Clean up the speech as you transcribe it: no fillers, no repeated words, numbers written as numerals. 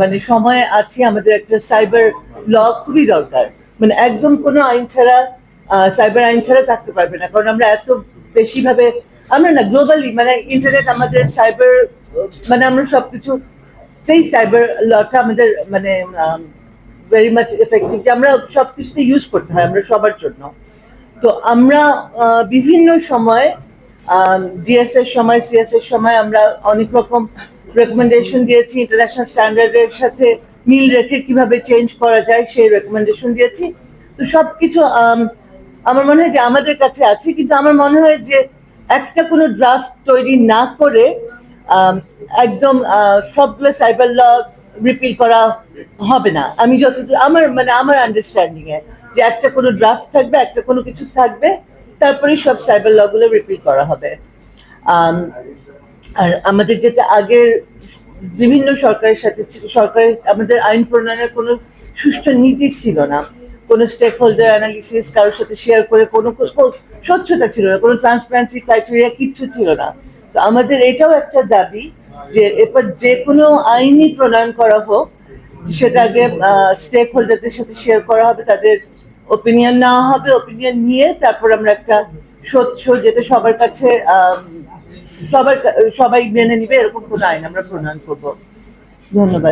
মানে সময় আছি, আমাদের একটা সাইবার ল খুবই দরকার। মানে একদম কোনো আইন ছাড়া, সাইবার আইন ছাড়া থাকতে পারবে না, কারণ আমরা এত বেশিভাবে, আমরা না গ্লোবালি, মানে ইন্টারনেট আমাদের সাইবার, মানে আমরা সবকিছুতেই সাইবার লটা আমাদের মানে ভেরি মাচ এফেক্টিভ, যে আমরা সবকিছুতে ইউজ করতে হয় আমরা সবার জন্য। তো আমরা বিভিন্ন সময়, ডিএস এর সময়, সিএস এর সময় আমরা অনেক রকম রেকমেন্ডেশন দিয়েছি, ইন্টারন্যাশনাল স্ট্যান্ডার্ডের সাথে মিল রেখে কিভাবে চেঞ্জ করা যায় সেই রেকমেন্ডেশন দিয়েছি। তো সবকিছু আমার মনে হয় যে আমাদের কাছে আছে, কিন্তু আমার মনে হয় যে একটা কোনো ড্রাফট তৈরি না করে একদম সবগুলো সাইবার ল রিপিল করা হবে না। আমি যতদূর আমার আন্ডারস্ট্যান্ডিং এ, যে একটা কোনো ড্রাফট থাকবে, একটা কোনো কিছু থাকবে, তারপরে সব সাইবার ল গুলো রিপিল করা হবে। আর আমাদের যেটা আগের বিভিন্ন সরকারের সাথে, সরকারের আমাদের আইন প্রণয়নের কোনো সুষ্ঠু নীতি ছিল না, কোনো স্টেক হোল্ডার অ্যানালিসিস কারোর সাথে শেয়ার করে কোনো স্বচ্ছতা ছিল না, কোনো ট্রান্সপারেন্সি ক্রাইটেরিয়া কিচ্ছু ছিল না। তো আমাদের এটাও একটা দাবি যে এরপর যে কোনো আইনই প্রণয়ন করা হোক, সেটা আগে স্টেক হোল্ডারদের সাথে শেয়ার করা হবে, তাদের ওপিনিয়ন নেওয়া হবে, ওপিনিয়ন নিয়ে তারপর আমরা একটা স্বচ্ছ, যেটা সবার কাছে সবাই মেনে নিবে, এরকম কোনো আইন আমরা প্রণয়ন করবো। ধন্যবাদ।